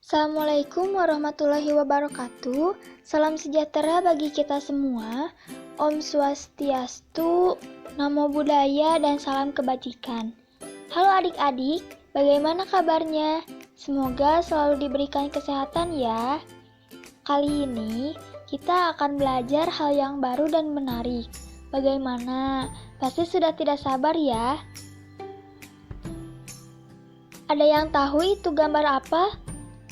Assalamualaikum warahmatullahi wabarakatuh. Salam sejahtera bagi kita semua. Om Swastiastu, Namo Buddhaya, dan salam kebajikan. Halo adik-adik, bagaimana kabarnya? Semoga selalu diberikan kesehatan ya. Kali ini kita akan belajar hal yang baru dan menarik. Bagaimana? Pasti sudah tidak sabar ya. Ada yang tahu itu gambar apa?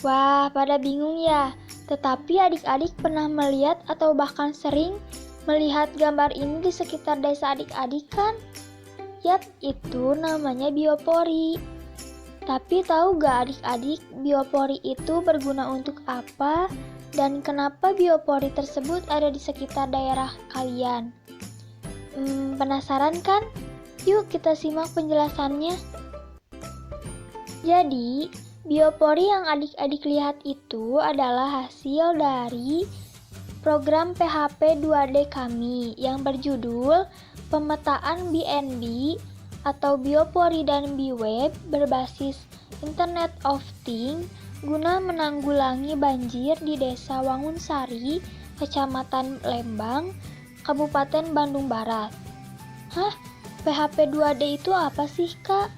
Wah, pada bingung ya. Tetapi adik-adik pernah melihat atau bahkan sering melihat gambar ini di sekitar desa adik-adik kan? Yap, itu namanya biopori. Tapi tahu gak adik-adik, biopori itu berguna untuk apa? Dan kenapa biopori tersebut ada di sekitar daerah kalian? Penasaran kan? Yuk kita simak penjelasannya. Jadi, biopori yang adik-adik lihat itu adalah hasil dari program PHP 2D kami yang berjudul Pemetaan BNB atau Biopori dan Biweb berbasis Internet of Things guna menanggulangi banjir di Desa Wangunsari, Kecamatan Lembang, Kabupaten Bandung Barat. Hah? PHP 2D itu apa sih, Kak?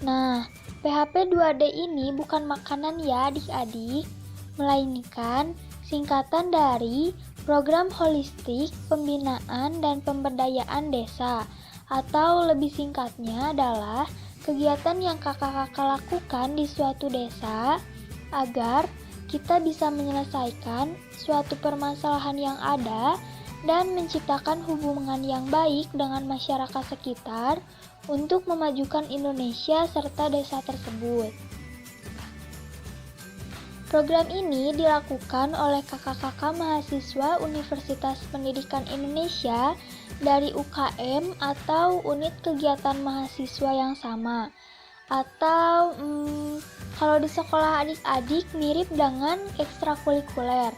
Nah, PHP 2D ini bukan makanan ya adik-adik, melainkan singkatan dari Program Holistik Pembinaan dan Pemberdayaan Desa, atau lebih singkatnya adalah kegiatan yang kakak-kakak lakukan di suatu desa agar kita bisa menyelesaikan suatu permasalahan yang ada dan menciptakan hubungan yang baik dengan masyarakat sekitar untuk memajukan Indonesia serta desa tersebut. Program ini dilakukan oleh kakak-kakak mahasiswa Universitas Pendidikan Indonesia dari UKM atau unit kegiatan mahasiswa yang sama. Atau kalau di sekolah adik-adik mirip dengan ekstrakurikuler,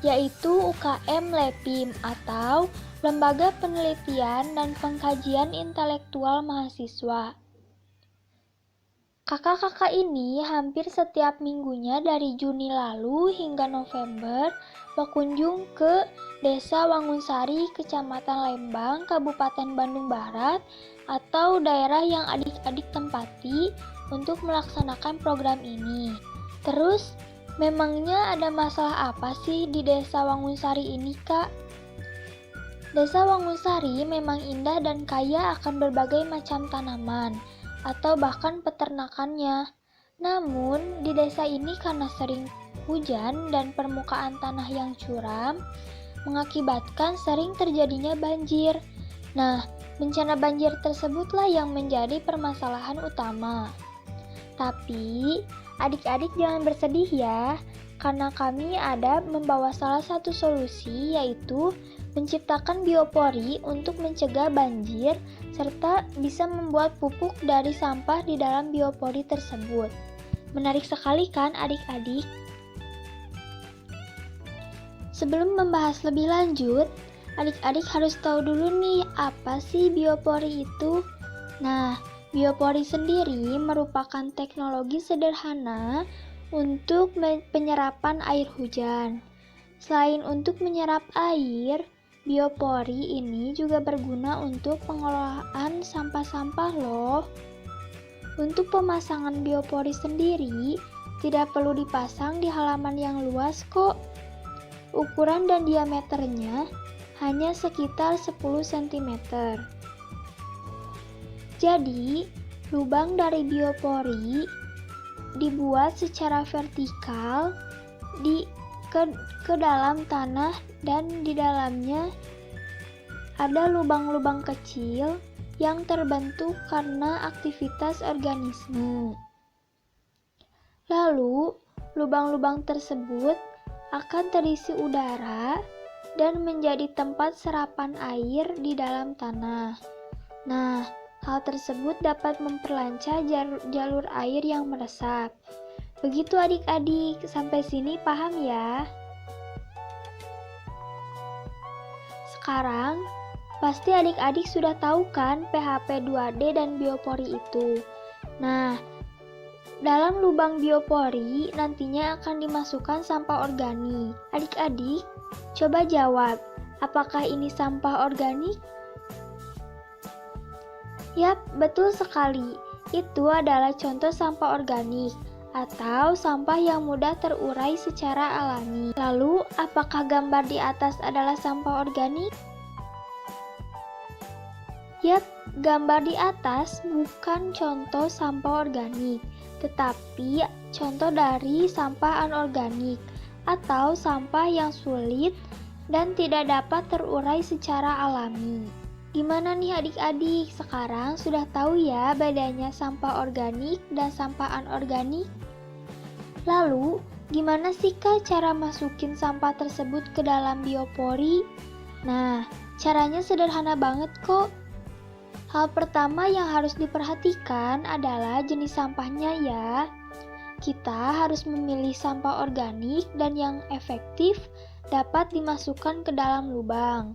yaitu UKM Lepim atau Lembaga Penelitian dan Pengkajian Intelektual Mahasiswa. Kakak-kakak ini hampir setiap minggunya dari Juni lalu hingga November berkunjung ke Desa Wangunsari, Kecamatan Lembang, Kabupaten Bandung Barat, atau daerah yang adik-adik tempati untuk melaksanakan program ini. Terus, memangnya ada masalah apa sih di Desa Wangunsari ini, Kak? Desa Wangunsari memang indah dan kaya akan berbagai macam tanaman atau bahkan peternakannya. Namun, di desa ini karena sering hujan dan permukaan tanah yang curam, mengakibatkan sering terjadinya banjir. Nah, bencana banjir tersebutlah yang menjadi permasalahan utama. Tapi, adik-adik jangan bersedih ya, karena kami ada membawa salah satu solusi, yaitu menciptakan biopori untuk mencegah banjir serta bisa membuat pupuk dari sampah di dalam biopori tersebut. Menarik sekali kan adik-adik? Sebelum membahas lebih lanjut, adik-adik harus tahu dulu nih apa sih biopori itu. Nah, biopori sendiri merupakan teknologi sederhana untuk penyerapan air hujan. Selain untuk menyerap air, biopori ini juga berguna untuk pengelolaan sampah-sampah loh. Untuk pemasangan biopori sendiri, tidak perlu dipasang di halaman yang luas kok. Ukuran dan diameternya hanya sekitar 10 cm. Jadi, lubang dari biopori dibuat secara vertikal ke dalam tanah dan di dalamnya ada lubang-lubang kecil yang terbentuk karena aktivitas organisme. Lalu, lubang-lubang tersebut akan terisi udara dan menjadi tempat serapan air di dalam tanah. Nah, hal tersebut dapat memperlancar jalur air yang meresap. Begitu adik-adik, sampai sini paham ya? Sekarang, pasti adik-adik sudah tahu kan PHP 2D dan biopori itu. Nah, Dalam lubang biopori nantinya akan dimasukkan sampah organik. Adik-adik, coba jawab, apakah ini sampah organik? Yap, betul sekali. Itu adalah contoh sampah organik atau sampah yang mudah terurai secara alami. Lalu, apakah gambar di atas adalah sampah organik? Yap, gambar di atas bukan contoh sampah organik, tetapi contoh dari sampah anorganik atau sampah yang sulit dan tidak dapat terurai secara alami. Gimana nih adik-adik? Sekarang sudah tahu ya bedanya sampah organik dan sampah anorganik? Lalu, gimana sih Kak cara masukin sampah tersebut ke dalam biopori? Nah, caranya sederhana banget kok. Hal pertama yang harus diperhatikan adalah jenis sampahnya ya. Kita harus memilih sampah organik dan yang efektif dapat dimasukkan ke dalam lubang.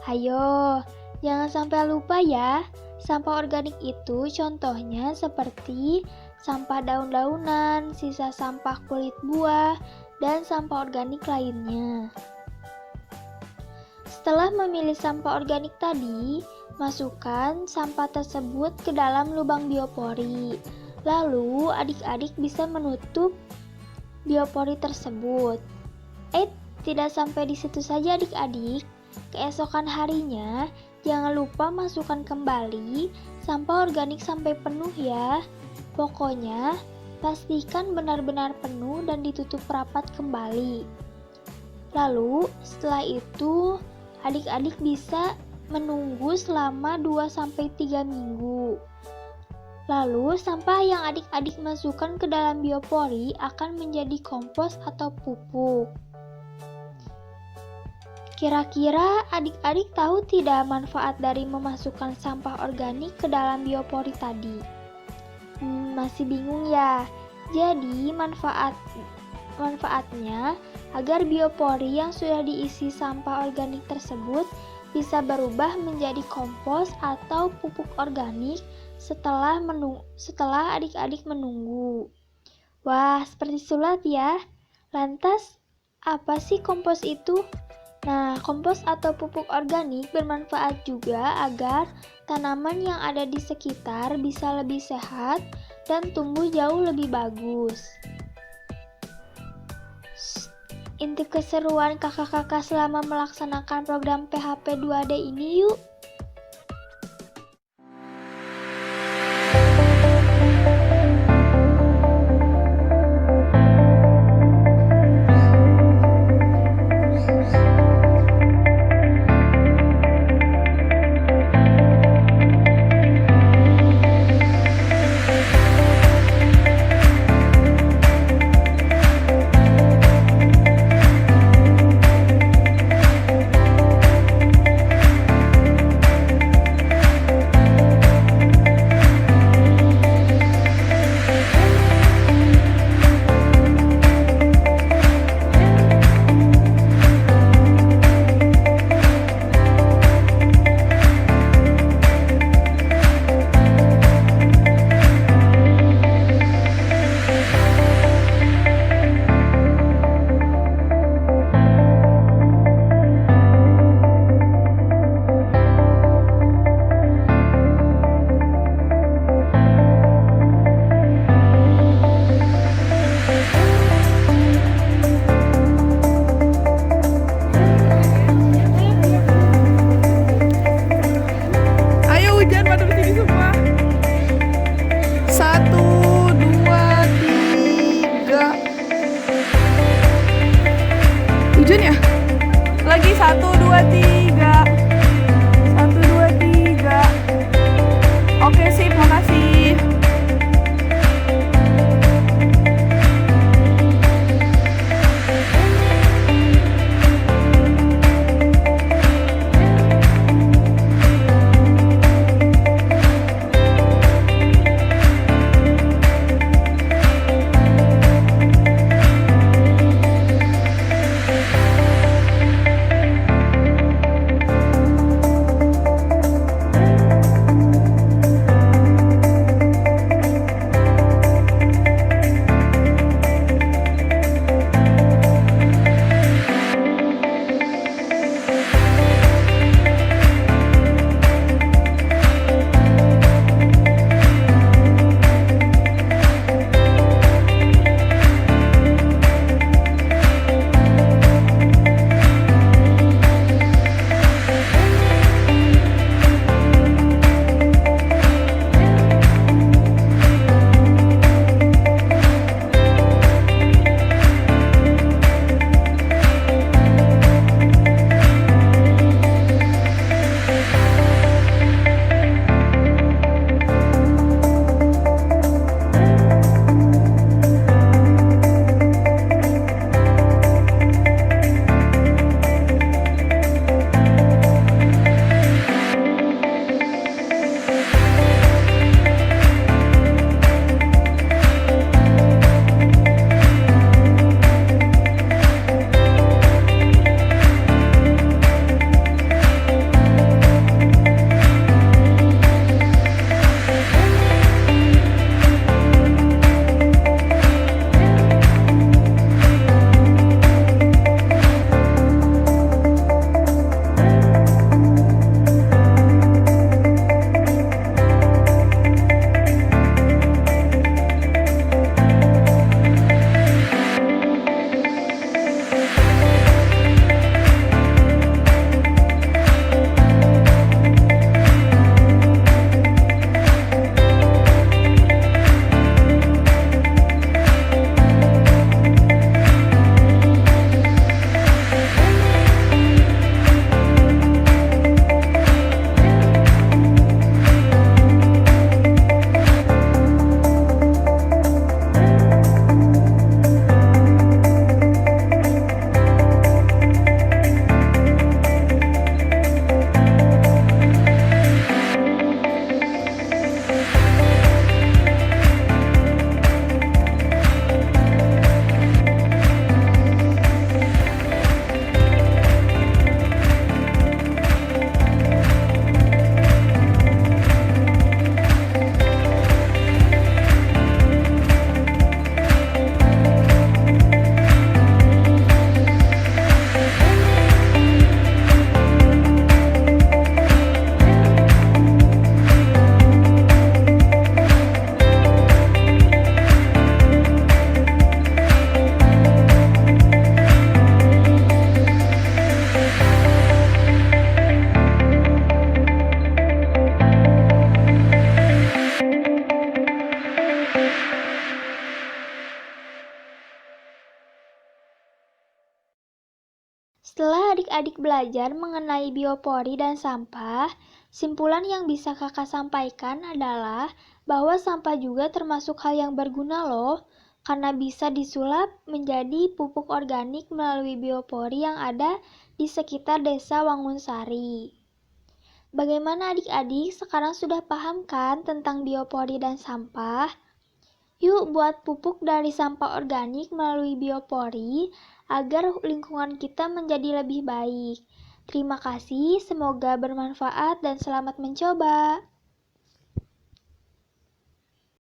Hayo, jangan sampai lupa ya. Sampah organik itu contohnya seperti sampah daun-daunan, sisa sampah kulit buah, dan sampah organik lainnya. Setelah memilih sampah organik tadi, masukkan sampah tersebut ke dalam lubang biopori. Lalu, adik-adik bisa menutup biopori tersebut. Tidak sampai di situ saja adik-adik. Keesokan harinya, jangan lupa masukkan kembali sampah organik sampai penuh ya. Pokoknya, pastikan benar-benar penuh dan ditutup rapat kembali. Lalu, setelah itu, adik-adik bisa menunggu selama 2-3 minggu. Lalu, sampah yang adik-adik masukkan ke dalam biopori akan menjadi kompos atau pupuk. Kira-kira adik-adik tahu tidak manfaat dari memasukkan sampah organik ke dalam biopori tadi? Masih bingung ya? Jadi, manfaatnya agar biopori yang sudah diisi sampah organik tersebut bisa berubah menjadi kompos atau pupuk organik setelah adik-adik menunggu. Wah, seperti sulap ya. Lantas, apa sih kompos itu? Nah, kompos atau pupuk organik bermanfaat juga agar tanaman yang ada di sekitar bisa lebih sehat dan tumbuh jauh lebih bagus. Intip keseruan kakak-kakak selama melaksanakan program PHP 2D ini yuk. Setelah adik-adik belajar mengenai biopori dan sampah, simpulan yang bisa kakak sampaikan adalah bahwa sampah juga termasuk hal yang berguna loh, karena bisa disulap menjadi pupuk organik melalui biopori yang ada di sekitar desa Wangunsari. Bagaimana adik-adik sekarang sudah paham kan tentang biopori dan sampah? Yuk buat pupuk dari sampah organik melalui biopori agar lingkungan kita menjadi lebih baik. Terima kasih, semoga bermanfaat dan selamat mencoba.